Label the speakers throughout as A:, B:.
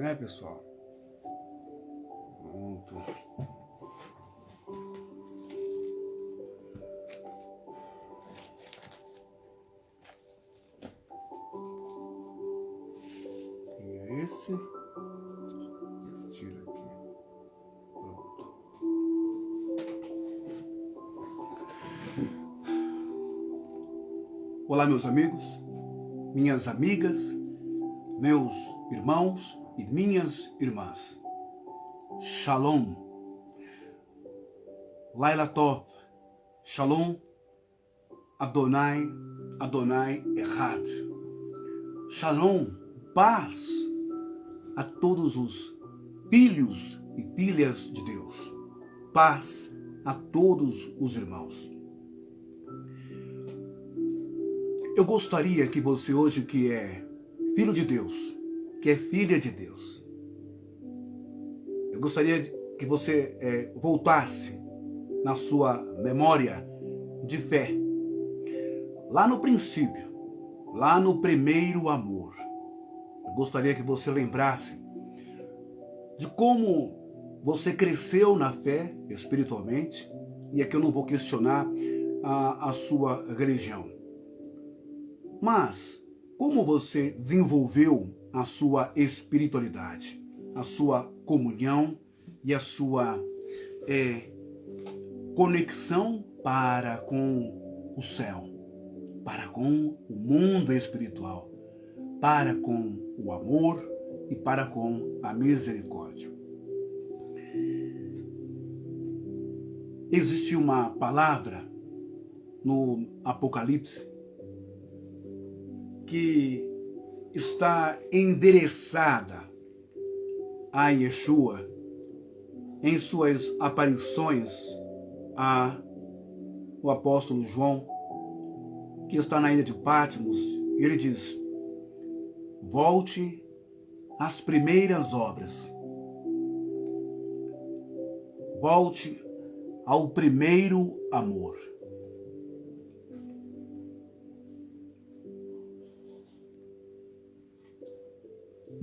A: né, pessoal? Pronto. E esse. Tira aqui. Pronto. Olá, meus amigos, minhas amigas, meus irmãos e minhas irmãs. Shalom. Laila Tov. Shalom. Adonai, Adonai Echad. Shalom, paz a todos os filhos e filhas de Deus. Paz a todos os irmãos. Eu gostaria que você hoje, que é filho de Deus, que é filha de Deus, eu gostaria que você voltasse na sua memória de fé, lá no princípio, lá no primeiro amor. Eu gostaria que você lembrasse de como você cresceu na fé espiritualmente, e aqui eu não vou questionar a sua religião. Mas como você desenvolveu a sua espiritualidade, a sua comunhão e a sua conexão para com o céu, para com o mundo espiritual, para com o amor e para com a misericórdia. Existe uma palavra no Apocalipse que está endereçada a Yeshua em suas aparições ao apóstolo João, que está na ilha de Patmos, e ele diz: volte às primeiras obras. Volte ao primeiro amor.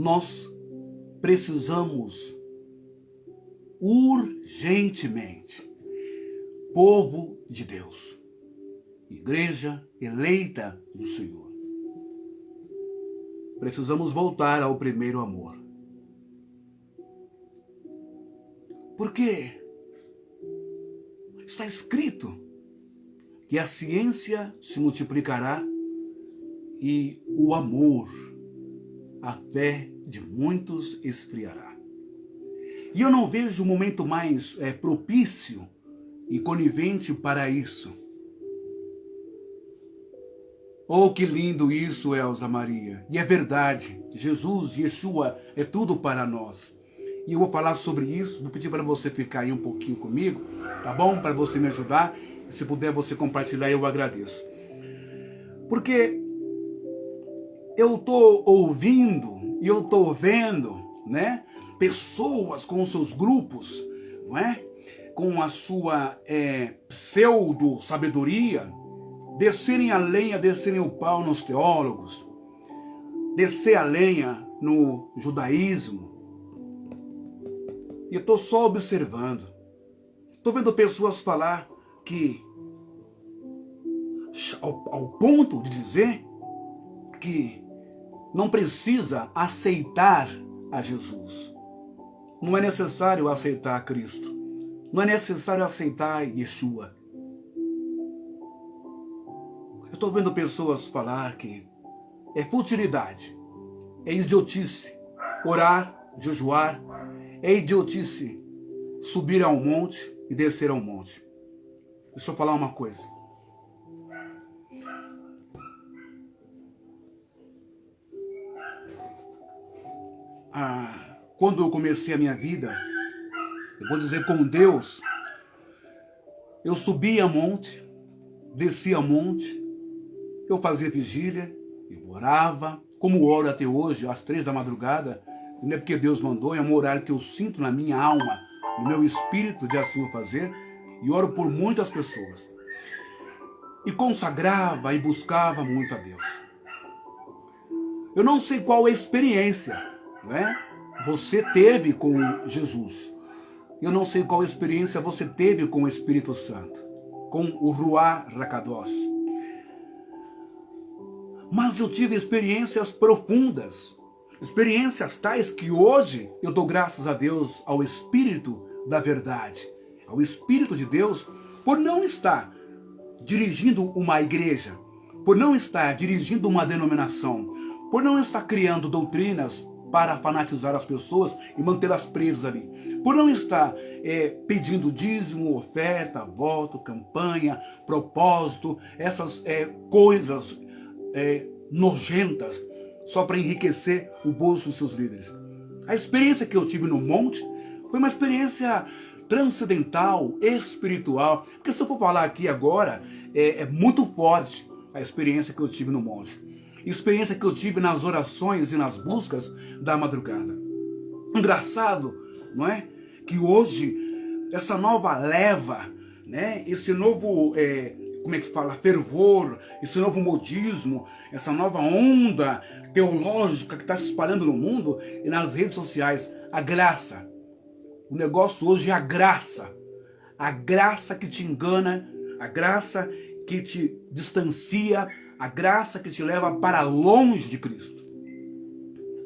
A: Nós precisamos urgentemente, povo de Deus, igreja eleita do Senhor, precisamos voltar ao primeiro amor. Porque está escrito que a ciência se multiplicará e o amor, a fé de muitos esfriará. E eu não vejo um momento mais propício e conivente para isso. Oh, que lindo isso, Elza Maria. E é verdade, Jesus, Yeshua, é tudo para nós. E eu vou falar sobre isso, vou pedir para você ficar aí um pouquinho comigo, tá bom? Para você me ajudar. E se puder você compartilhar, eu agradeço. Porque eu estou ouvindo e eu estou vendo, né, pessoas com seus grupos, não é? Com a sua pseudo-sabedoria, descerem a lenha, descerem o pau nos teólogos, descer a lenha no judaísmo. E eu estou só observando. Estou vendo pessoas falar que, ao ponto de dizer que não precisa aceitar a Jesus. Não é necessário aceitar a Cristo. Não é necessário aceitar Yeshua. Eu estou vendo pessoas falar que é futilidade, é idiotice orar, jejuar, é idiotice subir a um monte e descer a um monte. Deixa eu falar uma coisa. Quando eu comecei a minha vida, eu vou dizer com Deus, eu subia a monte, descia a monte, eu fazia vigília, eu orava, como oro até hoje, às 3 da madrugada, não é porque Deus mandou, é um horário que eu sinto na minha alma, no meu espírito de assim eu fazer, e oro por muitas pessoas. E consagrava e buscava muito a Deus. Eu não sei qual é a experiência, não é? você teve com Jesus. Eu não sei qual experiência você teve com o Espírito Santo, com o Ruach HaKadosh. Mas eu tive experiências profundas, experiências tais que hoje eu dou graças a Deus ao Espírito da verdade, ao Espírito de Deus, por não estar dirigindo uma igreja, por não estar dirigindo uma denominação, por não estar criando doutrinas para fanatizar as pessoas e mantê-las presas ali, por não estar pedindo dízimo, oferta, voto, campanha, propósito, essas coisas nojentas, só para enriquecer o bolso dos seus líderes. A experiência que eu tive no monte foi uma experiência transcendental, espiritual, porque se eu for falar aqui agora, é muito forte a experiência que eu tive no monte. Experiência que eu tive nas orações e nas buscas da madrugada. Engraçado, não é? Que hoje, essa nova leva, né? Esse novo, como é que fala? Fervor, esse novo modismo, essa nova onda teológica que está se espalhando no mundo e nas redes sociais, a graça. O negócio hoje é a graça que te engana, a graça que te distancia, a graça que te leva para longe de Cristo.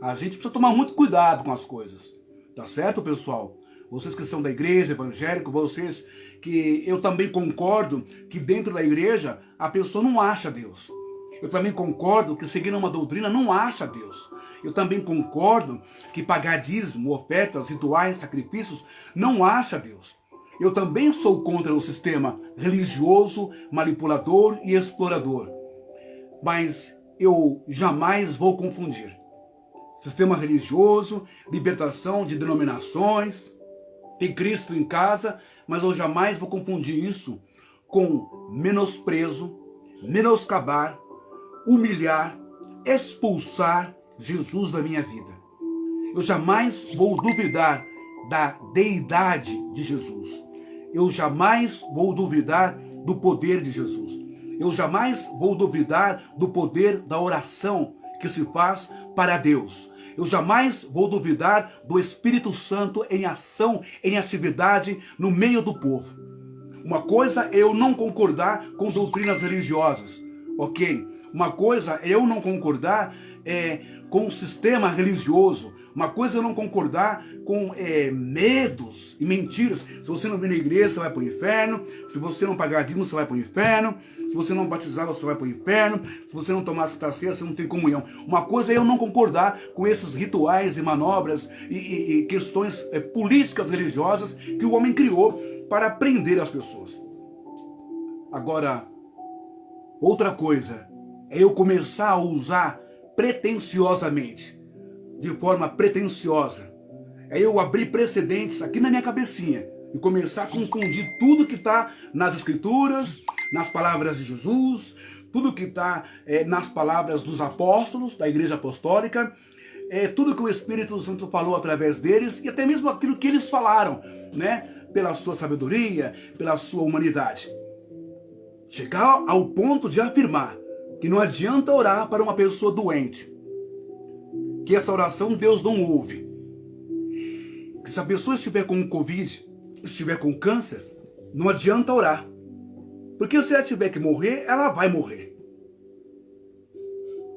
A: A gente precisa tomar muito cuidado com as coisas, tá certo, pessoal? Vocês que são da igreja evangélica, vocês que eu também concordo que dentro da igreja a pessoa não acha Deus. Eu também concordo que seguindo uma doutrina não acha Deus. Eu também concordo que pagar dízimo, ofertas, rituais, sacrifícios não acha Deus. Eu também sou contra o sistema religioso, manipulador e explorador. Mas eu jamais vou confundir sistema religioso, libertação de denominações, ter Cristo em casa, mas eu jamais vou confundir isso com menosprezo, menoscabar, humilhar, expulsar Jesus da minha vida. Eu jamais vou duvidar da deidade de Jesus. Eu jamais vou duvidar do poder de Jesus. Eu jamais vou duvidar do poder da oração que se faz para Deus. Eu jamais vou duvidar do Espírito Santo em ação, em atividade no meio do povo. Uma coisa é eu não concordar com doutrinas religiosas, ok? Uma coisa é eu não concordar com o sistema religioso. Uma coisa é eu não concordar com medos e mentiras. Se você não vir na igreja, você vai para o inferno. Se você não pagar dízimo, você vai para o inferno. Se você não batizar, você vai para o inferno. Se você não tomar Santa Ceia, você não tem comunhão. Uma coisa é eu não concordar com esses rituais e manobras e questões políticas religiosas que o homem criou para prender as pessoas. Agora, outra coisa é eu começar a usar pretensiosamente, de forma pretensiosa. É eu abrir precedentes aqui na minha cabecinha e começar a confundir tudo que está nas Escrituras, nas palavras de Jesus, tudo que está nas palavras dos apóstolos, da Igreja Apostólica, tudo que o Espírito Santo falou através deles e até mesmo aquilo que eles falaram, né? Pela sua sabedoria, pela sua humanidade. Chegar ao ponto de afirmar que não adianta orar para uma pessoa doente, que essa oração Deus não ouve. Que se a pessoa estiver com Covid, estiver com câncer, não adianta orar. Porque se ela tiver que morrer, ela vai morrer.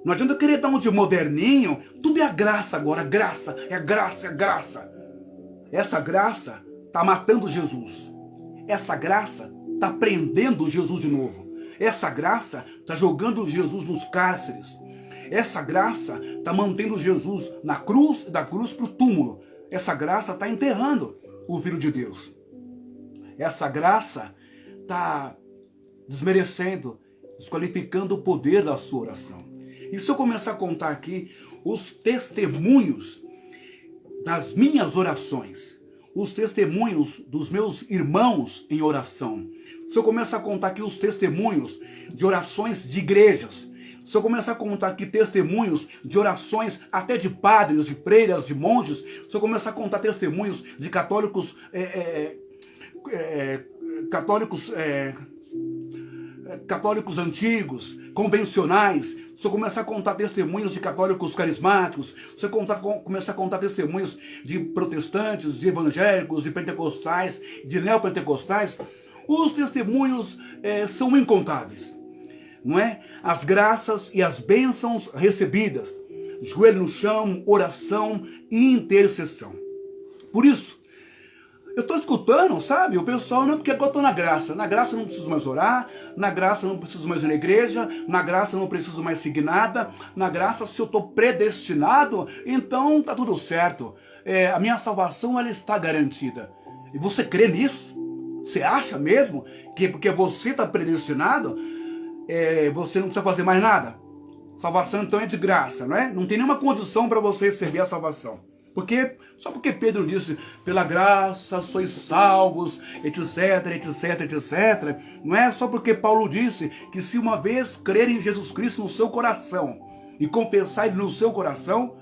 A: Não adianta querer dar um de moderninho, tudo é a graça agora, graça, é graça, é graça. Essa graça está matando Jesus. Essa graça está prendendo Jesus de novo. Essa graça está jogando Jesus nos cárceres. Essa graça está mantendo Jesus na cruz e da cruz para o túmulo. Essa graça está enterrando o Filho de Deus. Essa graça está desmerecendo, desqualificando o poder da sua oração. E se eu começar a contar aqui os testemunhos das minhas orações, os testemunhos dos meus irmãos em oração, se eu começar a contar aqui os testemunhos de orações de igrejas, se eu começar a contar aqui testemunhos de orações até de padres, de freiras, de monges, se eu começar a contar testemunhos de católicos, católicos antigos, convencionais, se eu começar a contar testemunhos de católicos carismáticos, se eu começar a contar testemunhos de protestantes, de evangélicos, de pentecostais, de neopentecostais, os testemunhos são incontáveis, não é? As graças e as bênçãos recebidas, joelho no chão, oração e intercessão. Por isso, eu estou escutando, sabe, o pessoal, não, porque agora eu estou na graça eu não preciso mais orar, na graça eu não preciso mais ir na igreja, na graça eu não preciso mais seguir nada, na graça se eu estou predestinado, então tá tudo certo, a minha salvação ela está garantida. E você crê nisso? Você acha mesmo que porque você está predestinado, você não precisa fazer mais nada? Salvação então é de graça, não é? Não tem nenhuma condição para você receber a salvação. Só porque Pedro disse, pela graça sois salvos, etc, etc, etc. Não é só porque Paulo disse que se uma vez crer em Jesus Cristo no seu coração e confessar ele no seu coração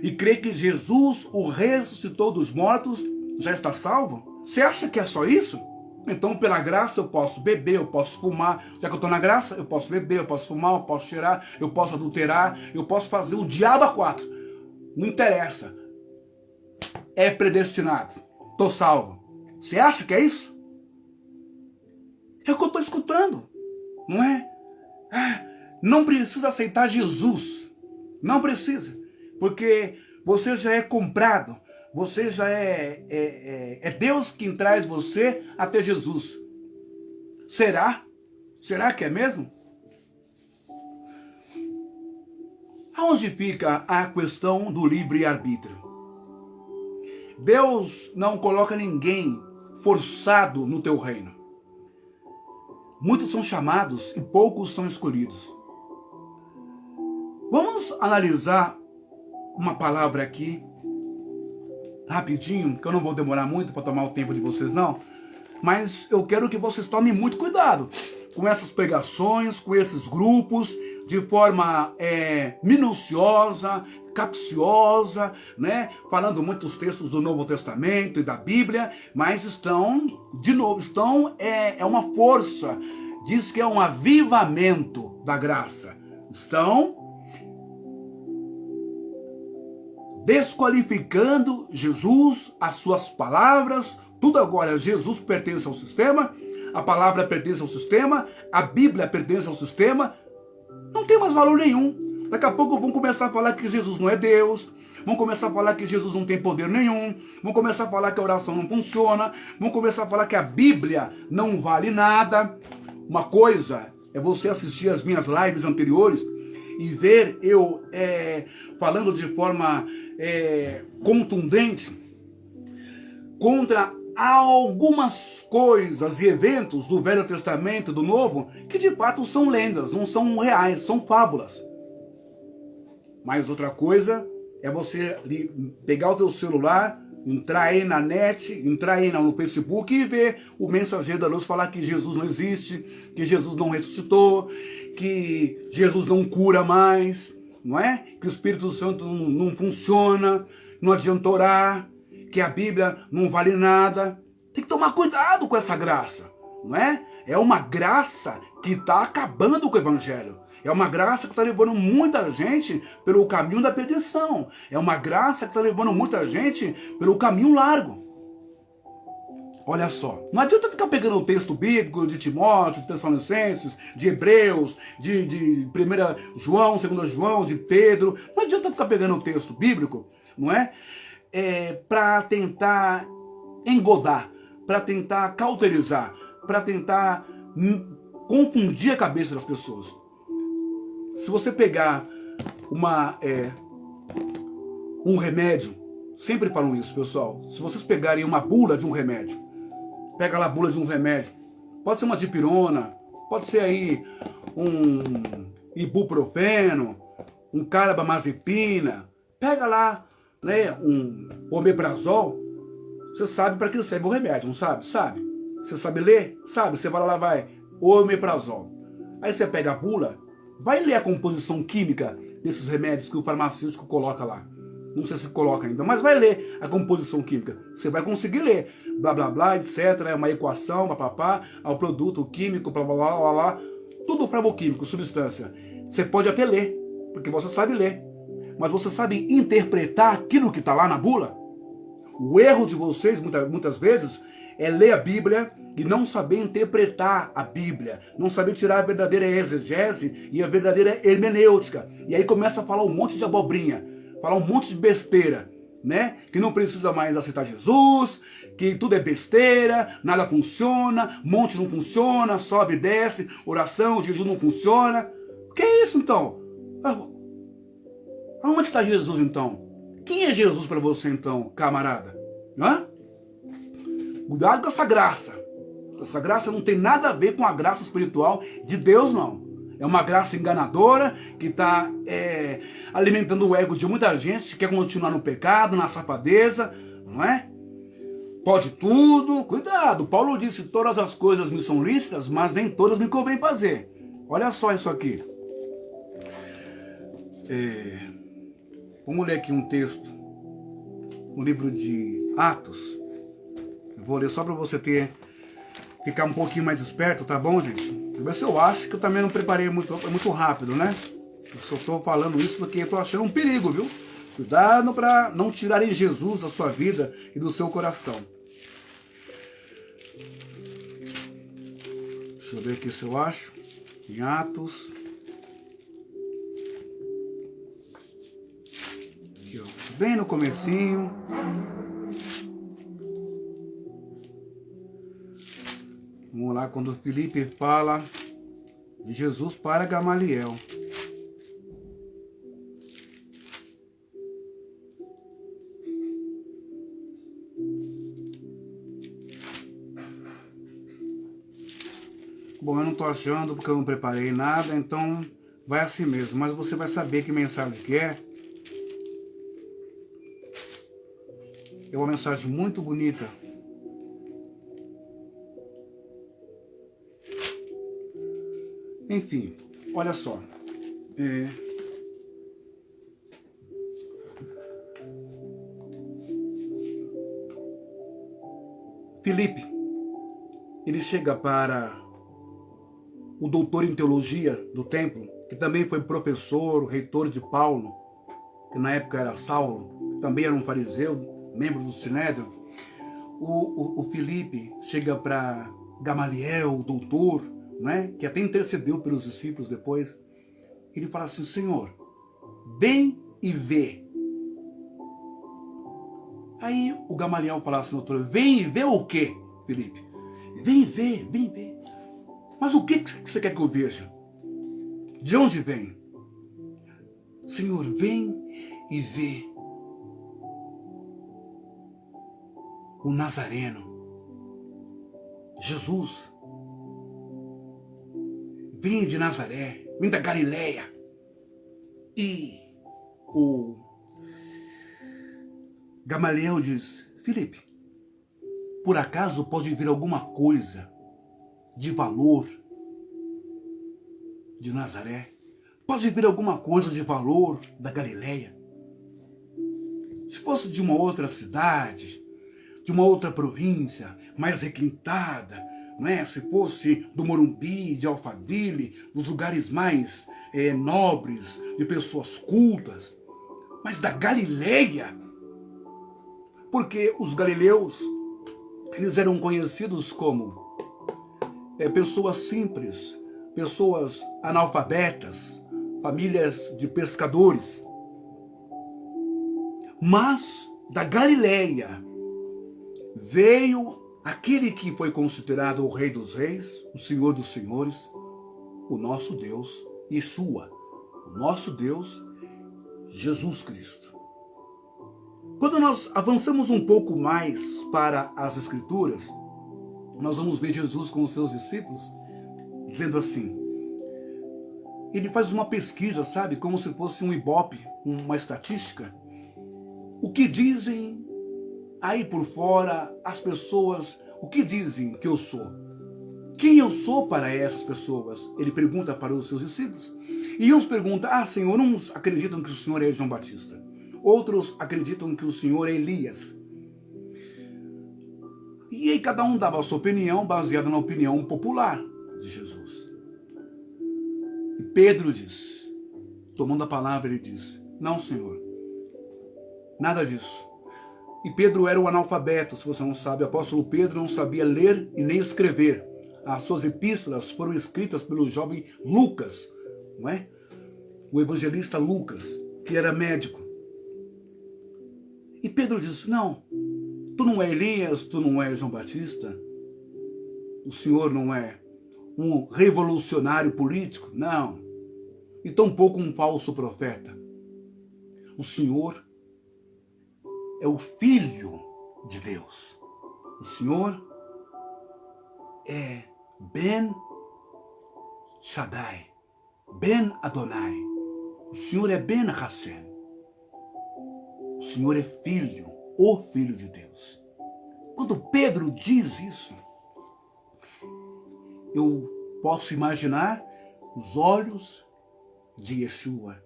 A: e crer que Jesus o ressuscitou dos mortos, já está salvo? Você acha que é só isso? Então, pela graça, eu posso beber, eu posso fumar. Já que eu estou na graça, eu posso beber, eu posso fumar, eu posso cheirar, eu posso adulterar, eu posso fazer o diabo a quatro. Não interessa. É predestinado. Estou salvo. Você acha que é isso? É o que eu estou escutando. Não é? Não precisa aceitar Jesus. Não precisa. Porque você já é comprado. Você já é Deus quem traz você até Jesus. Será? Será que é mesmo? Aonde fica a questão do livre-arbítrio? Deus não coloca ninguém forçado no teu reino. Muitos são chamados e poucos são escolhidos. Vamos analisar uma palavra aqui, rapidinho, que eu não vou demorar muito para tomar o tempo de vocês não, mas eu quero que vocês tomem muito cuidado com essas pregações, com esses grupos, de forma minuciosa, capciosa, né? Falando muitos textos do Novo Testamento e da Bíblia, mas é uma força, diz que é um avivamento da graça. Estão desqualificando Jesus, as suas palavras, tudo agora. Jesus pertence ao sistema, a palavra pertence ao sistema, a Bíblia pertence ao sistema, não tem mais valor nenhum. Daqui a pouco vão começar a falar que Jesus não é Deus, vão começar a falar que Jesus não tem poder nenhum, vão começar a falar que a oração não funciona, vão começar a falar que a Bíblia não vale nada. Uma coisa é você assistir as minhas lives anteriores e ver eu falando de forma contundente contra algumas coisas e eventos do Velho Testamento e do Novo que de fato são lendas, não são reais, são fábulas. Mas outra coisa é você pegar o teu celular, entrar aí na net, entrar aí no Facebook e ver o mensageiro da luz falar que Jesus não existe, que Jesus não ressuscitou, que Jesus não cura mais, não é? Que o Espírito Santo não funciona, não adianta orar, que a Bíblia não vale nada. Tem que tomar cuidado com essa graça, não é? É uma graça que está acabando com o Evangelho. É uma graça que está levando muita gente pelo caminho da perdição. É uma graça que está levando muita gente pelo caminho largo. Olha só, não adianta ficar pegando o texto bíblico de Timóteo, de Tessalonicenses, de Hebreus, de 1 João, 2 João, de Pedro. Não adianta ficar pegando o texto bíblico, não é? Para tentar engodar, para tentar cauterizar, para tentar confundir a cabeça das pessoas. Se você pegar um remédio, sempre falam isso, pessoal, se vocês pegarem uma bula de um remédio, pega lá a bula de um remédio, pode ser uma dipirona, pode ser aí um ibuprofeno, um carbamazepina, pega lá, né, um omeprazol, você sabe para que serve o remédio, não sabe? Sabe. Você sabe ler? Sabe. Você vai lá, vai, omeprazol. Aí você pega a bula, vai ler a composição química desses remédios que o farmacêutico coloca lá. Não sei se coloca ainda, mas vai ler a composição química. Você vai conseguir ler. Blá, blá, blá, etc. É uma equação, papapá, ao produto químico, blá, blá, blá, blá, blá. Tudo farmacoquímico, substância. Você pode até ler, porque você sabe ler. Mas você sabe interpretar aquilo que está lá na bula? O erro de vocês, muitas vezes, é ler a Bíblia e não saber interpretar a Bíblia, não saber tirar a verdadeira exegese e a verdadeira hermenêutica. E aí começa a falar um monte de abobrinha, falar um monte de besteira, né? Que não precisa mais aceitar Jesus, que tudo é besteira, nada funciona, monte não funciona, sobe e desce, oração, jejum não funciona. O que é isso então? Aonde está Jesus então? Quem é Jesus para você então, camarada? Hã? Cuidado com essa graça. Essa graça não tem nada a ver com a graça espiritual de Deus, não. É uma graça enganadora que está alimentando o ego de muita gente que quer continuar no pecado, na safadeza, não é? Pode tudo. Cuidado. Paulo disse, todas as coisas me são lícitas, mas nem todas me convém fazer. Olha só isso aqui. Vamos ler aqui um texto, um livro de Atos. Eu vou ler só para você ficar um pouquinho mais esperto, tá bom, gente? Ver se eu acho que eu também não preparei muito rápido, né? Eu só estou falando isso porque eu estou achando um perigo, viu? Cuidado para não tirarem Jesus da sua vida e do seu coração. Deixa eu ver aqui se eu acho. Em Atos. Aqui, ó. Bem no comecinho. Vamos lá, quando Filipe fala de Jesus para Gamaliel. Bom, eu não estou achando porque eu não preparei nada, então vai assim mesmo. Mas você vai saber que mensagem que é. É uma mensagem muito bonita. Enfim, olha só. Filipe, ele chega para o doutor em teologia do templo, que também foi professor, reitor de Paulo, que na época era Saulo, que também era um fariseu, membro do Sinédrio. O Filipe chega para Gamaliel, o doutor, né, que até intercedeu pelos discípulos depois. Ele fala assim, Senhor, vem e vê. Aí o Gamaliel fala assim, doutor, vem e vê o quê, Filipe? Vem e vê, vem e vê. Mas o que você quer que eu veja? De onde vem? Senhor, vem e vê o Nazareno, Jesus. Vem de Nazaré, vem da Galileia. E o Gamaliel diz, Filipe, por acaso pode vir alguma coisa de valor de Nazaré? Pode vir alguma coisa de valor da Galileia? Se fosse de uma outra cidade, de uma outra província, mais requintada, né? Se fosse do Morumbi, de Alphaville, dos lugares mais nobres, de pessoas cultas, mas da Galileia, porque os galileus, eles eram conhecidos como pessoas simples, pessoas analfabetas, famílias de pescadores. Mas da Galileia veio aquele que foi considerado o Rei dos Reis, o Senhor dos Senhores, o nosso Deus, Yeshua, o nosso Deus, Jesus Cristo. Quando nós avançamos um pouco mais para as Escrituras, nós vamos ver Jesus com os seus discípulos, dizendo assim, ele faz uma pesquisa, sabe, como se fosse um Ibope, uma estatística. O que dizem aí por fora as pessoas, o que dizem que eu sou? Quem eu sou para essas pessoas? Ele pergunta para os seus discípulos. E uns perguntam, Senhor, uns acreditam que o Senhor é João Batista. outros acreditam que o Senhor é Elias. E aí cada um dava a sua opinião, baseada na opinião popular de Jesus. E Pedro diz, tomando a palavra, ele diz, não, Senhor, nada disso. E Pedro era o analfabeto, se você não sabe, o apóstolo Pedro não sabia ler e nem escrever. As suas epístolas foram escritas pelo jovem Lucas, não é? O evangelista Lucas, que era médico. E Pedro disse, não, tu não é Elias, tu não é João Batista, o Senhor não é um revolucionário político, não, e tampouco um falso profeta. O Senhor é o Filho de Deus. O Senhor é Ben Shaddai, Ben Adonai. O Senhor é Ben Hashem. O Senhor é Filho, o Filho de Deus. Quando Pedro diz isso, eu posso imaginar os olhos de Yeshua,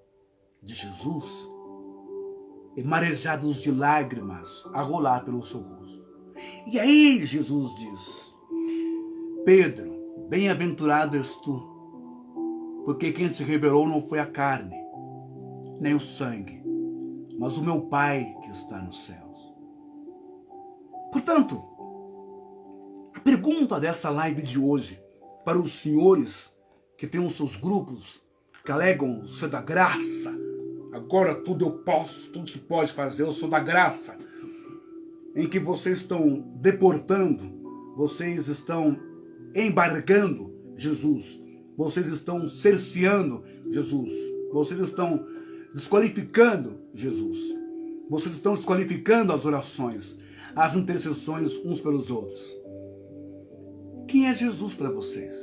A: de Jesus, marejados de lágrimas a rolar pelo seu rosto. E aí Jesus diz, Pedro, bem-aventurado és tu, porque quem te revelou não foi a carne, nem o sangue, mas o meu Pai que está nos céus. Portanto, a pergunta dessa live de hoje, para os senhores que têm os seus grupos, que alegam ser da graça, agora tudo eu posso, tudo se pode fazer, eu sou da graça, em que vocês estão deportando, vocês estão embargando Jesus, vocês estão cerceando Jesus, vocês estão desqualificando Jesus, vocês estão desqualificando as orações, as intercessões uns pelos outros. Quem é Jesus para vocês?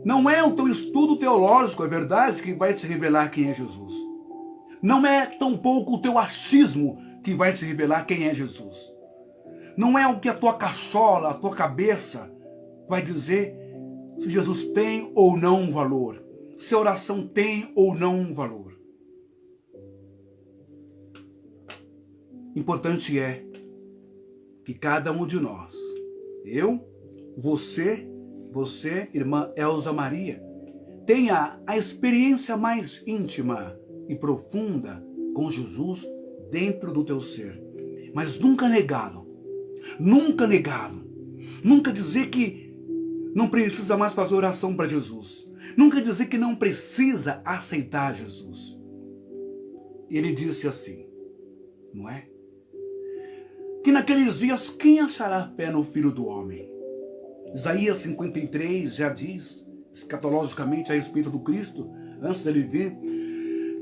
A: Não é o teu estudo teológico, é verdade, que vai te revelar quem é Jesus. Não é tampouco o teu achismo que vai te revelar quem é Jesus. Não é o que a tua cachola, a tua cabeça vai dizer se Jesus tem ou não um valor, se a oração tem ou não um valor. Importante é que cada um de nós, eu, você, irmã Elza Maria, tenha a experiência mais íntima e profunda com Jesus dentro do teu ser. Mas nunca negá-lo. Nunca negá-lo. Nunca dizer que não precisa mais fazer oração para Jesus. Nunca dizer que não precisa aceitar Jesus. Ele disse assim, não é? Que naqueles dias quem achará fé no Filho do Homem? Isaías 53 já diz, escatologicamente, a respeito do Cristo, antes dele vir,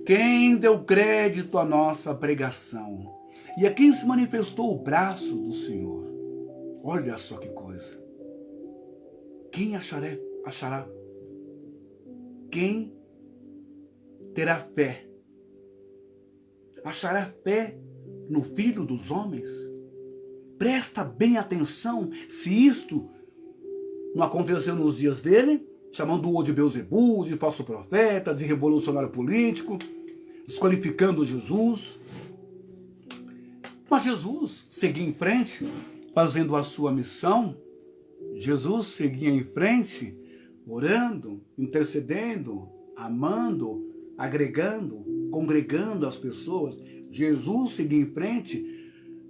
A: quem deu crédito à nossa pregação e a quem se manifestou o braço do Senhor. Olha só que coisa. Quem achará? Quem terá fé? Achará fé no Filho dos Homens? Presta bem atenção se isto não aconteceu nos dias dele, chamando-o de Beelzebul, de falso profeta, de revolucionário político, desqualificando Jesus. Mas Jesus seguia em frente, fazendo a sua missão. Jesus seguia em frente, orando, intercedendo, amando, agregando, congregando as pessoas. Jesus seguia em frente,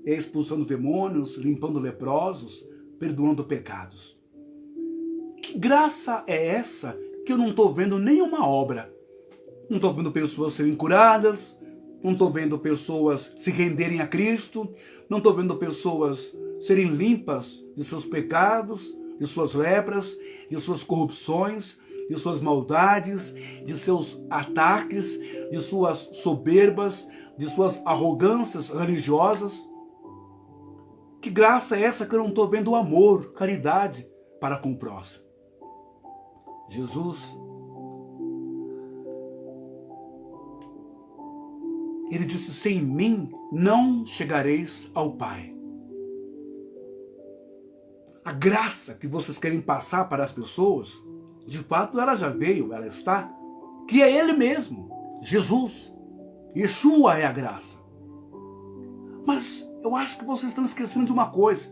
A: expulsando demônios, limpando leprosos, perdoando pecados. Que graça é essa que eu não estou vendo nenhuma obra? Não estou vendo pessoas serem curadas, não estou vendo pessoas se renderem a Cristo, não estou vendo pessoas serem limpas de seus pecados, de suas lepras, de suas corrupções, de suas maldades, de seus ataques, de suas soberbas, de suas arrogâncias religiosas. Que graça é essa que eu não estou vendo amor, caridade para com o próximo? Jesus, ele disse, sem mim não chegareis ao Pai. A graça que vocês querem passar para as pessoas, de fato ela já veio, ela está, que é Ele mesmo, Jesus. Yeshua é a graça. Mas eu acho que vocês estão esquecendo de uma coisa.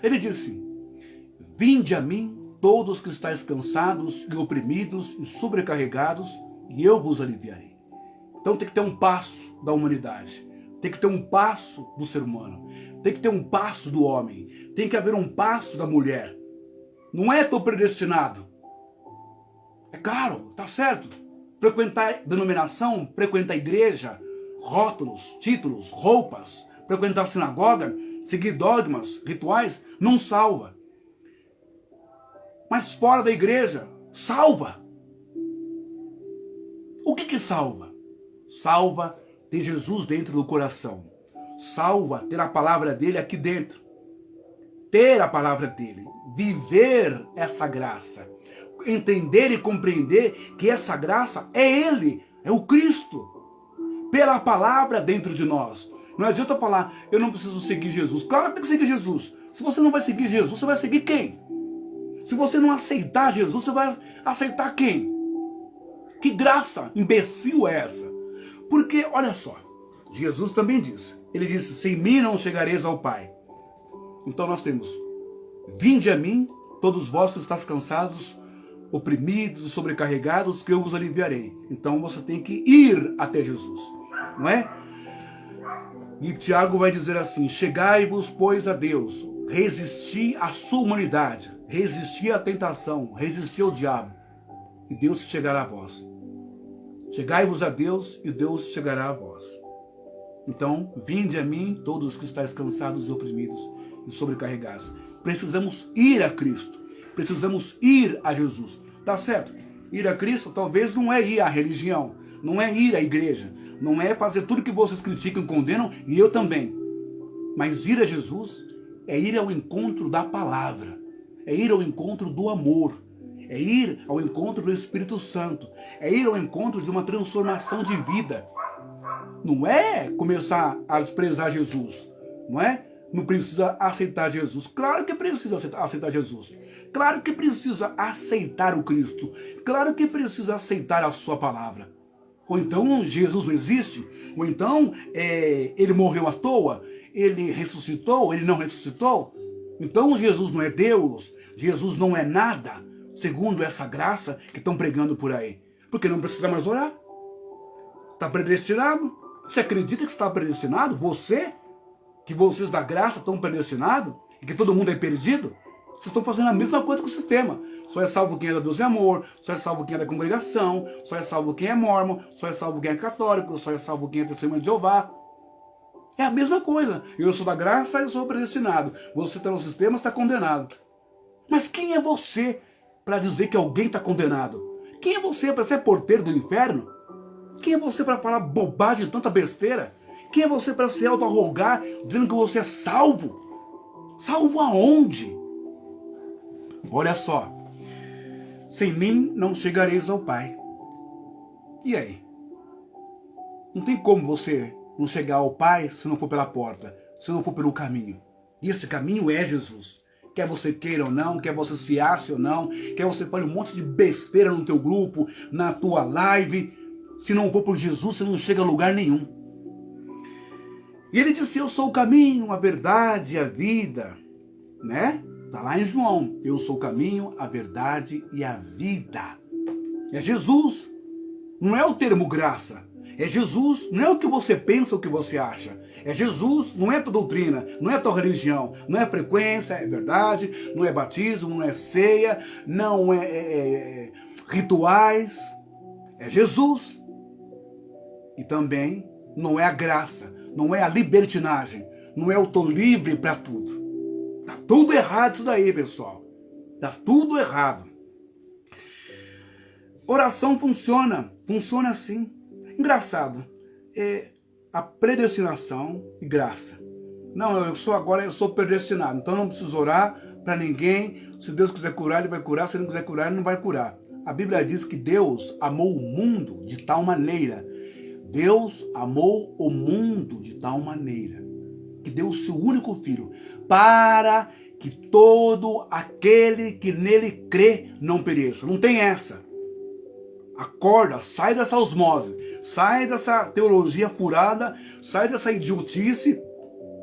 A: Ele disse: vinde a mim, todos que estáis cansados e oprimidos e sobrecarregados, e eu vos aliviarei. Então tem que ter um passo da humanidade. Tem que ter um passo do ser humano. Tem que ter um passo do homem. Tem que haver um passo da mulher. Não é tão predestinado. É claro, tá certo. Frequentar denominação, frequentar igreja, rótulos, títulos, roupas, frequentar sinagoga, seguir dogmas, rituais, não salva. Mas fora da igreja, salva. O que salva? Salva ter Jesus dentro do coração. Salva ter a palavra dele aqui dentro. Ter a palavra dele. Viver essa graça. Entender e compreender que essa graça é ele, é o Cristo. Pela palavra dentro de nós. Não adianta falar, eu não preciso seguir Jesus. Claro que tem que seguir Jesus. Se você não vai seguir Jesus, você vai seguir quem? Se você não aceitar Jesus, você vai aceitar quem? Que graça imbecil é essa? Porque, olha só, Jesus também disse. Ele disse, sem mim não chegareis ao Pai. Então nós temos, vinde a mim, todos vós que estáis cansados, oprimidos e sobrecarregados, que eu vos aliviarei. Então você tem que ir até Jesus, não é? E Tiago vai dizer assim, chegai-vos, pois, a Deus, resisti à sua humanidade, resisti à tentação, resisti ao diabo, e Deus chegará a vós. Chegai-vos a Deus, e Deus chegará a vós. Então, vinde a mim, todos que estáis cansados e oprimidos e sobrecarregados. Precisamos ir a Cristo, precisamos ir a Jesus, tá certo? Ir a Cristo talvez não é ir à religião, não é ir à igreja, não é fazer tudo que vocês criticam e condenam, e eu também. Mas ir a Jesus é ir ao encontro da palavra, é ir ao encontro do amor, é ir ao encontro do Espírito Santo, é ir ao encontro de uma transformação de vida. Não é começar a desprezar Jesus, não é? Não precisa aceitar Jesus. Claro que precisa aceitar Jesus. Claro que precisa aceitar o Cristo. Claro que precisa aceitar a sua palavra. Ou então Jesus não existe. Ou então ele morreu à toa. Ele ressuscitou, ele não ressuscitou. Então Jesus não é Deus. Jesus não é nada. Segundo essa graça que estão pregando por aí. Porque não precisa mais orar. Está predestinado. Você acredita que está predestinado? Você? Que vocês da graça estão predestinados? E que todo mundo é perdido? Vocês estão fazendo a mesma coisa com o sistema. Só é salvo quem é da Deus e Amor, só é salvo quem é da congregação, só é salvo quem é mórmon, só é salvo quem é católico, só é salvo quem é testemunha de Jeová. É a mesma coisa. Eu sou da graça e eu sou predestinado. Você está no sistema, está condenado. Mas quem é você para dizer que alguém está condenado? Quem é você para ser porteiro do inferno? Quem é você para falar bobagem, tanta besteira? Quem é você para se auto-arrogar, dizendo que você é salvo? Salvo aonde? Olha só. Sem mim não chegareis ao Pai. E aí? Não tem como você não chegar ao Pai se não for pela porta, se não for pelo caminho. E esse caminho é Jesus. Quer você queira ou não, quer você se ache ou não, quer você fale um monte de besteira no teu grupo, na tua live. Se não for por Jesus, você não chega a lugar nenhum. E ele disse, eu sou o caminho, a verdade e a vida. Né? Está lá em João. Eu sou o caminho, a verdade e a vida. É Jesus. Não é o termo graça. É Jesus. Não é o que você pensa, o que você acha. É Jesus. Não é tua doutrina. Não é tua religião. Não é frequência, é verdade. Não é batismo, não é ceia. Não é rituais. É Jesus. E também não é a graça. Não é a libertinagem. Não é o tô livre para tudo. Tá tudo errado isso daí, pessoal. Tá tudo errado. Oração funciona. Funciona assim. Engraçado. A predestinação e graça. Não, eu sou predestinado. Então não preciso orar para ninguém. Se Deus quiser curar, ele vai curar. Se ele não quiser curar, ele não vai curar. A Bíblia diz que Deus amou o mundo de tal maneira. Deus amou o mundo de tal maneira que deu o seu único filho para que todo aquele que nele crê não pereça. Não tem essa. Acorda, sai dessa osmose, sai dessa teologia furada, sai dessa idiotice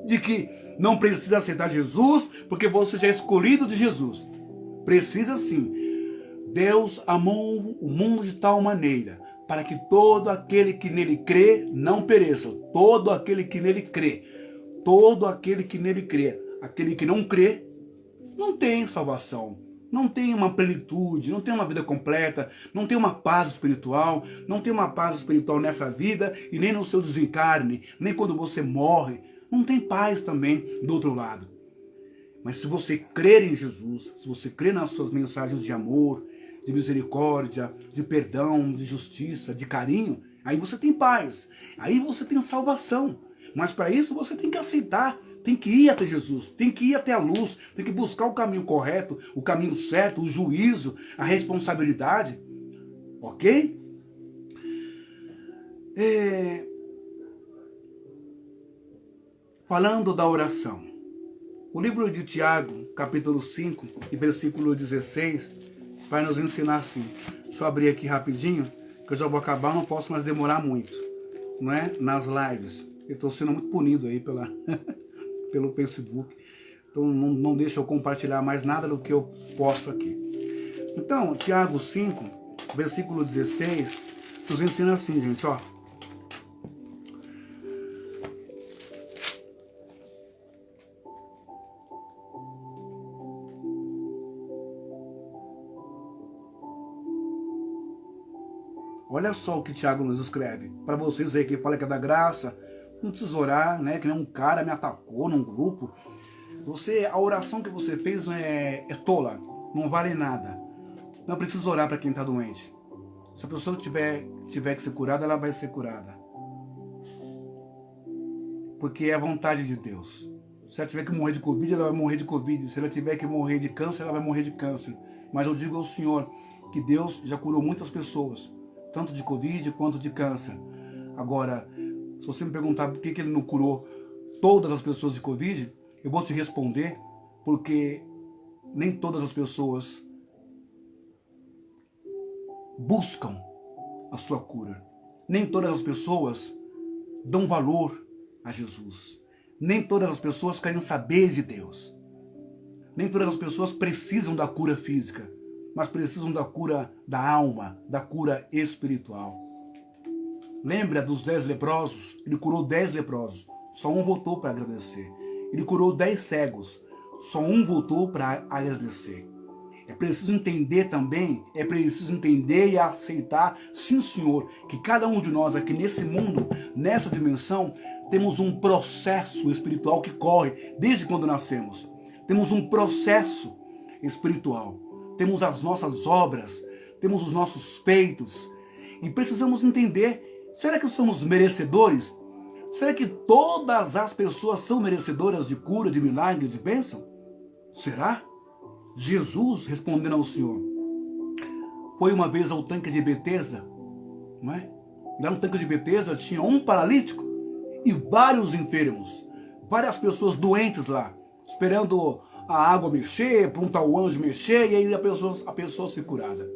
A: de que não precisa aceitar Jesus porque você já é escolhido de Jesus. Precisa sim. Deus amou o mundo de tal maneira para que todo aquele que nele crê não pereça. Todo aquele que nele crê. Todo aquele que nele crê. Aquele que não crê não tem salvação. Não tem uma plenitude, não tem uma vida completa, não tem uma paz espiritual, não tem uma paz espiritual nessa vida e nem no seu desencarne, nem quando você morre. Não tem paz também do outro lado. Mas se você crer em Jesus, se você crer nas suas mensagens de amor, de misericórdia, de perdão, de justiça, de carinho, aí você tem paz, aí você tem salvação. Mas para isso você tem que aceitar, tem que ir até Jesus, tem que ir até a luz, tem que buscar o caminho correto, o caminho certo, o juízo, a responsabilidade. Ok? Falando da oração. O livro de Tiago, capítulo 5, e versículo 16, vai nos ensinar assim. Deixa eu abrir aqui rapidinho, que eu já vou acabar, não posso mais demorar muito, não é? Nas lives. Eu estou sendo muito punido aí pelo Facebook. Então não deixa eu compartilhar mais nada do que eu posto aqui. Então, Tiago 5, versículo 16, nos ensina assim, gente, ó. Olha só o que Tiago nos escreve. Para vocês aí que fala que é da graça, não precisa orar, né? Que nem um cara me atacou num grupo. A oração que você fez é tola, não vale nada. Não precisa orar para quem está doente. Se a pessoa tiver que ser curada, ela vai ser curada. Porque é a vontade de Deus. Se ela tiver que morrer de Covid, ela vai morrer de Covid. Se ela tiver que morrer de câncer, ela vai morrer de câncer. Mas eu digo ao Senhor que Deus já curou muitas pessoas, tanto de Covid quanto de câncer. Agora, se você me perguntar por que Ele não curou todas as pessoas de Covid, eu vou te responder, porque nem todas as pessoas buscam a sua cura. Nem todas as pessoas dão valor a Jesus. Nem todas as pessoas querem saber de Deus. Nem todas as pessoas precisam da cura física, mas precisam da cura da alma, da cura espiritual. Lembra dos 10 leprosos? Ele curou 10 leprosos, só um voltou para agradecer. Ele curou 10 cegos, só um voltou para agradecer. É preciso entender também, é preciso entender e aceitar, sim Senhor, que cada um de nós aqui nesse mundo, nessa dimensão, temos um processo espiritual que corre desde quando nascemos. Temos um processo espiritual. Temos as nossas obras, temos os nossos feitos. E precisamos entender, será que somos merecedores? Será que todas as pessoas são merecedoras de cura, de milagre, de bênção? Será? Jesus, respondendo ao Senhor, foi uma vez ao tanque de Betesda, não é? Lá no tanque de Betesda tinha um paralítico e vários enfermos, várias pessoas doentes lá, esperando a água mexer, para um tal anjo mexer, e aí a pessoa ser curada.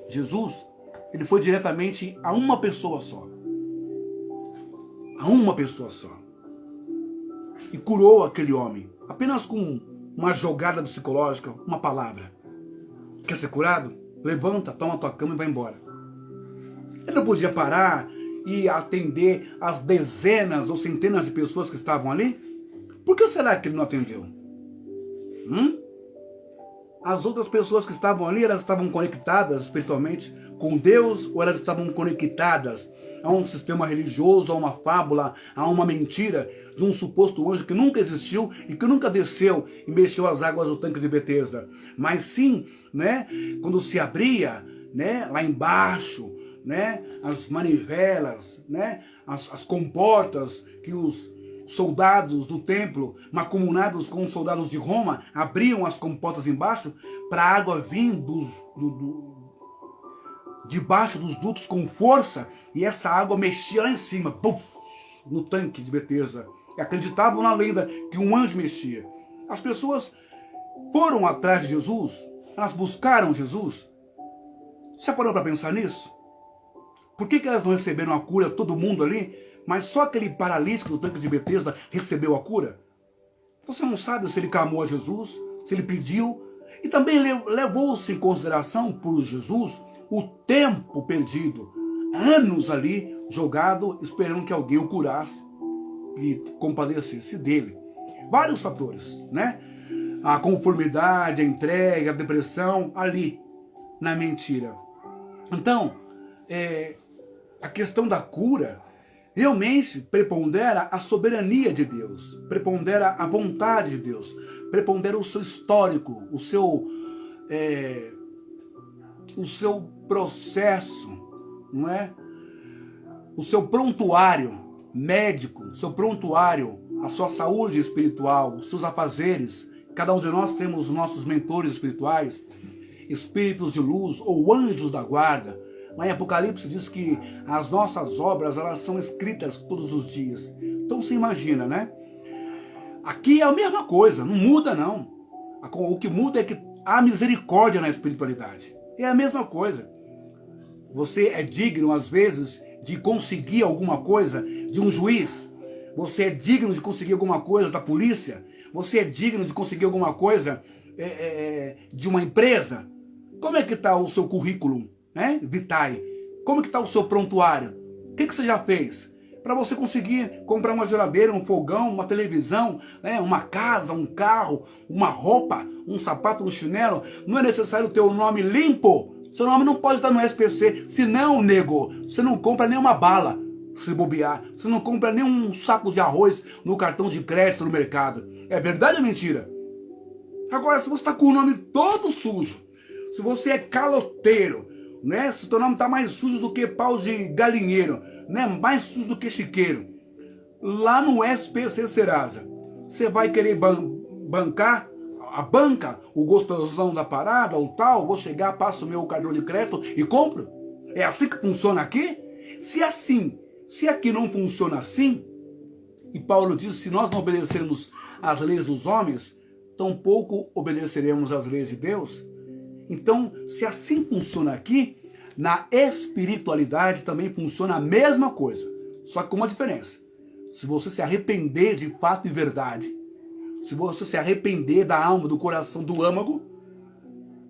A: Jesus, ele foi diretamente a uma pessoa só. A uma pessoa só. E curou aquele homem, apenas com uma jogada psicológica, uma palavra. Quer ser curado? Levanta, toma tua cama e vai embora. Ele não podia parar e atender as dezenas ou centenas de pessoas que estavam ali? Por que será que ele não atendeu? As outras pessoas que estavam ali, elas estavam conectadas espiritualmente com Deus ou elas estavam conectadas a um sistema religioso, a uma fábula, a uma mentira de um suposto anjo que nunca existiu e que nunca desceu e mexeu as águas do tanque de Betesda? Mas sim, né, quando se abria, né, lá embaixo, né, as manivelas, né, as comportas que os soldados do templo, mancomunados com os soldados de Roma, abriam as comportas embaixo para a água vir debaixo dos dutos com força, e essa água mexia lá em cima, puf, no tanque de Betesda. E acreditavam na lenda que um anjo mexia. As pessoas foram atrás de Jesus, elas buscaram Jesus. Você parou para pensar nisso? Por que elas não receberam a cura, todo mundo ali, mas só aquele paralítico do tanque de Betesda recebeu a cura? Você não sabe se ele clamou a Jesus, se ele pediu, e também levou-se em consideração por Jesus o tempo perdido, anos ali jogado, esperando que alguém o curasse e compadecesse dele. Vários fatores, né? A conformidade, a entrega, a depressão, ali, na mentira. Então, a questão da cura realmente prepondera a soberania de Deus, prepondera a vontade de Deus, prepondera o seu histórico, o seu processo, não é? O seu prontuário médico, o seu prontuário, a sua saúde espiritual, os seus afazeres. Cada um de nós temos os nossos mentores espirituais, espíritos de luz ou anjos da guarda. Lá em Apocalipse diz que as nossas obras, elas são escritas todos os dias. Então você imagina, né? Aqui é a mesma coisa, não muda não. O que muda é que há misericórdia na espiritualidade. É a mesma coisa. Você é digno, às vezes, de conseguir alguma coisa de um juiz. Você é digno de conseguir alguma coisa da polícia. Você é digno de conseguir alguma coisa de uma empresa. Como é que está o seu currículo, né, vitae? Como que está o seu prontuário? O que você já fez? Para você conseguir comprar uma geladeira, um fogão, uma televisão, né, uma casa, um carro, uma roupa, um sapato, um chinelo, não é necessário ter o nome limpo. Seu nome não pode estar no SPC, senão, nego, você não compra nenhuma bala, se bobear. Você não compra nenhum saco de arroz no cartão de crédito no mercado. É verdade ou mentira? Agora, se você está com o nome todo sujo, se você é caloteiro, né? Se teu nome está mais sujo do que pau de galinheiro, né? Mais sujo do que chiqueiro, lá no SPC Serasa, você vai querer bancar a banca, o gostosão da parada, ou tal, vou chegar, passo o meu cartão de crédito e compro? É assim que funciona aqui? Se aqui não funciona assim, e Paulo diz, se nós não obedecermos às leis dos homens, tampouco obedeceremos às leis de Deus. Então, se assim funciona aqui, na espiritualidade também funciona a mesma coisa, só que com uma diferença. Se você se arrepender de fato e verdade, se você se arrepender da alma, do coração, do âmago,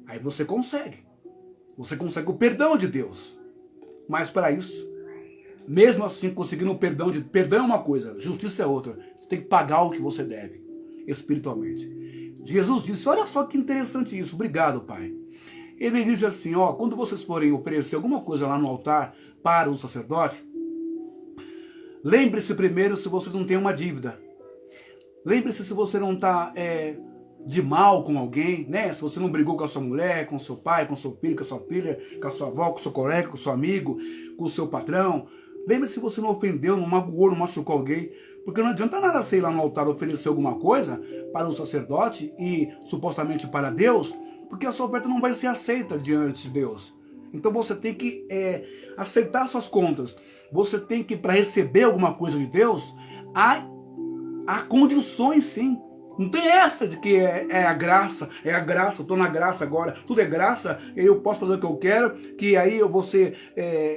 A: aí você consegue. Você consegue o perdão de Deus. Mas para isso, mesmo assim conseguindo o perdão é uma coisa, justiça é outra. Você tem que pagar o que você deve, espiritualmente. Jesus disse, olha só que interessante isso, obrigado, Pai. Ele diz assim, ó, quando vocês forem oferecer alguma coisa lá no altar para o sacerdote, lembre-se primeiro se vocês não têm uma dívida. Lembre-se se você não está de mal com alguém, né? Se você não brigou com a sua mulher, com o seu pai, com o seu filho, com a sua filha, com a sua avó, com o seu colega, com o seu amigo, com o seu patrão. Lembre-se se você não ofendeu, não magoou, não machucou alguém. Porque não adianta nada você ir lá no altar oferecer alguma coisa para o sacerdote e supostamente para Deus, porque a sua oferta não vai ser aceita diante de Deus. Então você tem que aceitar suas contas. Você tem que, para receber alguma coisa de Deus, há condições, sim. Não tem essa de que é a graça, eu estou na graça agora, tudo é graça, eu posso fazer o que eu quero, que aí eu vou ser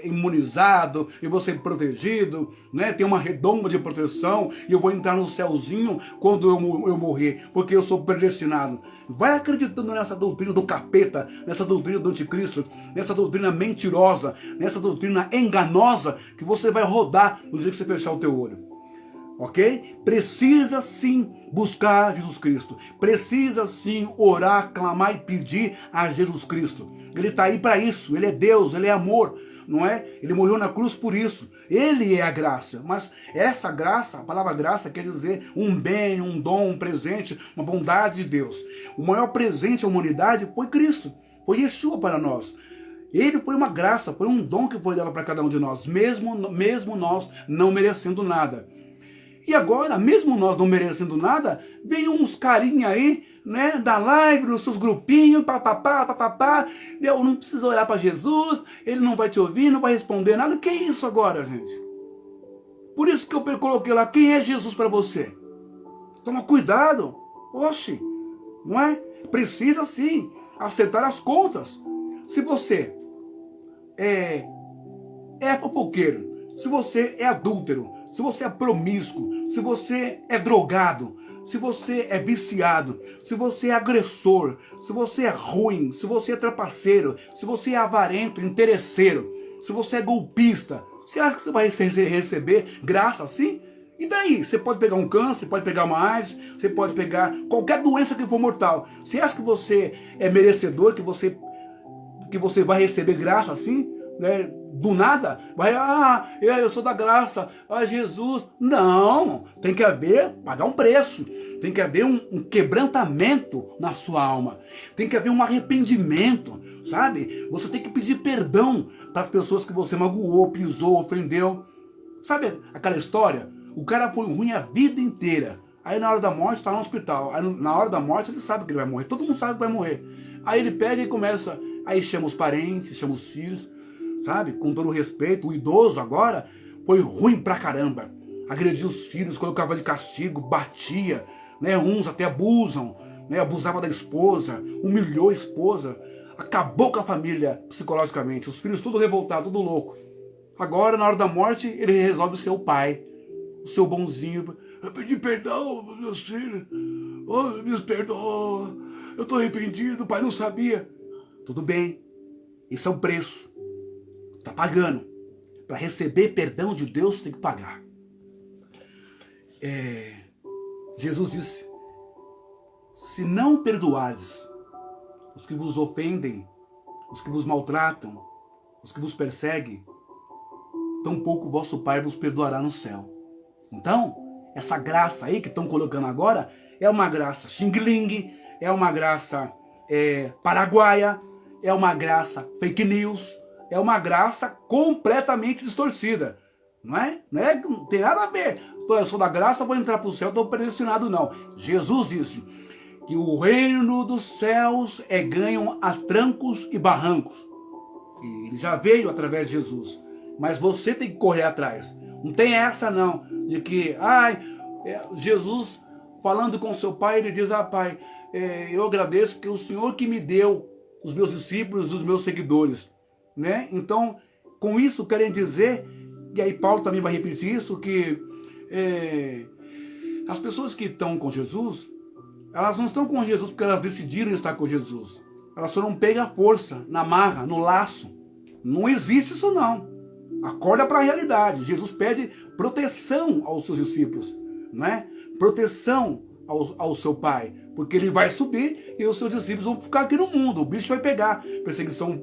A: imunizado, eu vou ser protegido, né? Tem uma redoma de proteção, e eu vou entrar no céuzinho quando eu morrer, porque eu sou predestinado. Vai acreditando nessa doutrina do capeta, nessa doutrina do anticristo, nessa doutrina mentirosa, nessa doutrina enganosa, que você vai rodar no dia que você fechar o teu olho. Ok? Precisa sim buscar Jesus Cristo. Precisa sim orar, clamar e pedir a Jesus Cristo. Ele está aí para isso. Ele é Deus, Ele é amor, não é? Ele morreu na cruz por isso. Ele é a graça. Mas essa graça, a palavra graça quer dizer um bem, um dom, um presente, uma bondade de Deus. O maior presente à humanidade foi Cristo. Foi Yeshua para nós. Ele foi uma graça, foi um dom que foi dado para cada um de nós, mesmo nós não merecendo nada. E agora, mesmo nós não merecendo nada, vem uns carinha aí, né, da live, nos seus grupinhos, papapá, eu não preciso olhar para Jesus, ele não vai te ouvir, não vai responder nada. Que é isso agora, gente? Por isso que eu coloquei lá, quem é Jesus para você? Toma cuidado, oxe, não é? Precisa sim acertar as contas. Se você é fofoqueiro, se você é adúltero, se você é promíscuo, se você é drogado, se você é viciado, se você é agressor, se você é ruim, se você é trapaceiro, se você é avarento, interesseiro, se você é golpista, você acha que você vai receber graça assim? E daí? Você pode pegar um câncer, pode pegar uma AIDS, você pode pegar qualquer doença que for mortal. Você acha que você é merecedor, que você vai receber graça assim? Né? Do nada? Vai, eu sou da graça, Jesus. Não, tem que pagar um preço. Tem que haver um quebrantamento na sua alma. Tem que haver um arrependimento, sabe? Você tem que pedir perdão para as pessoas que você magoou, pisou, ofendeu. Sabe aquela história? O cara foi ruim a vida inteira. Aí na hora da morte está no hospital. Aí na hora da morte ele sabe que ele vai morrer. Todo mundo sabe que vai morrer. Aí ele pega e começa... Aí chama os parentes, chama os filhos, sabe? Com todo o respeito. O idoso agora foi ruim pra caramba. Agredia os filhos, colocava de castigo, batia. Né? Uns até abusam. Né? Abusava da esposa, humilhou a esposa. Acabou com a família psicologicamente. Os filhos tudo revoltados, tudo louco. Agora, na hora da morte, ele resolve ser o pai. O seu bonzinho. Eu pedi perdão para meus filhos. Oh, me perdoa. Eu estou arrependido, o pai não sabia. Tudo bem. Isso é um preço. Está pagando. Para receber perdão de Deus, tem que pagar. Jesus disse, se não perdoares os que vos ofendem, os que vos maltratam, os que vos perseguem, tampouco vosso Pai vos perdoará no céu. Então, essa graça aí que estão colocando agora é uma graça xing-ling, é uma graça paraguaia, é uma graça fake news, é uma graça completamente distorcida. Não tem nada a ver. Eu sou da graça, vou entrar para o céu, estou predestinado, não. Jesus disse que o reino dos céus é ganho a trancos e barrancos. E ele já veio através de Jesus. Mas você tem que correr atrás. Não tem essa não, de que, Jesus falando com seu pai, ele diz, pai, eu agradeço porque o Senhor que me deu os meus discípulos, os meus seguidores. Né? Então, com isso querem dizer, e aí Paulo também vai repetir isso, que as pessoas que estão com Jesus, elas não estão com Jesus porque elas decidiram estar com Jesus. Elas foram pegas à força, na marra, no laço. Não existe isso não. Acorda para a realidade. Jesus pede proteção aos seus discípulos, não é? Proteção ao seu pai, porque ele vai subir e os seus discípulos vão ficar aqui no mundo. O bicho vai pegar. Perseguição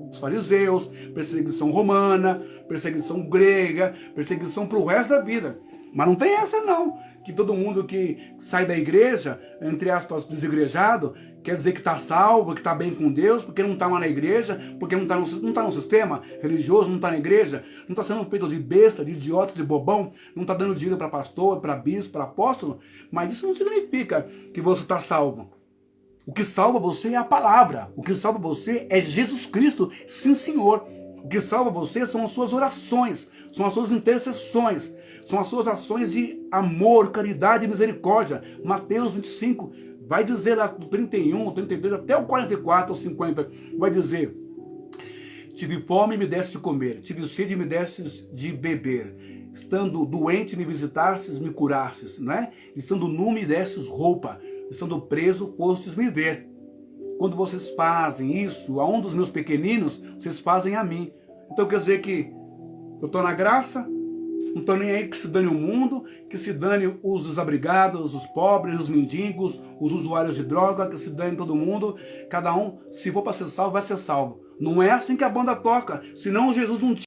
A: dos fariseus, perseguição romana, perseguição grega, perseguição para o resto da vida. Mas não tem essa não, que todo mundo que sai da igreja, entre aspas, desigrejado, quer dizer que está salvo, que está bem com Deus, porque não está lá na igreja, porque não está no sistema religioso, não está na igreja, não está sendo feito de besta, de idiota, de bobão, não está dando dinheiro para pastor, para bispo, para apóstolo, mas isso não significa que você está salvo. O que salva você é a palavra, o que salva você é Jesus Cristo, sim senhor. O que salva você são as suas orações, são as suas intercessões, são as suas ações de amor, caridade e misericórdia. Mateus 25 vai dizer lá do 31, 33, até o 44, ou 50, vai dizer, tive fome e me deste de comer, tive sede e me destes de beber, estando doente me visitastes, me curastes, né? Estando nu me destes roupa, estando preso fostes me ver. Quando vocês fazem isso a um dos meus pequeninos, vocês fazem a mim. Então quer dizer que eu estou na graça, não estou nem aí que se dane o mundo, que se dane os desabrigados, os pobres, os mendigos, os usuários de droga, que se dane todo mundo. Cada um, se for para ser salvo, vai ser salvo. Não é assim que a banda toca, senão Jesus não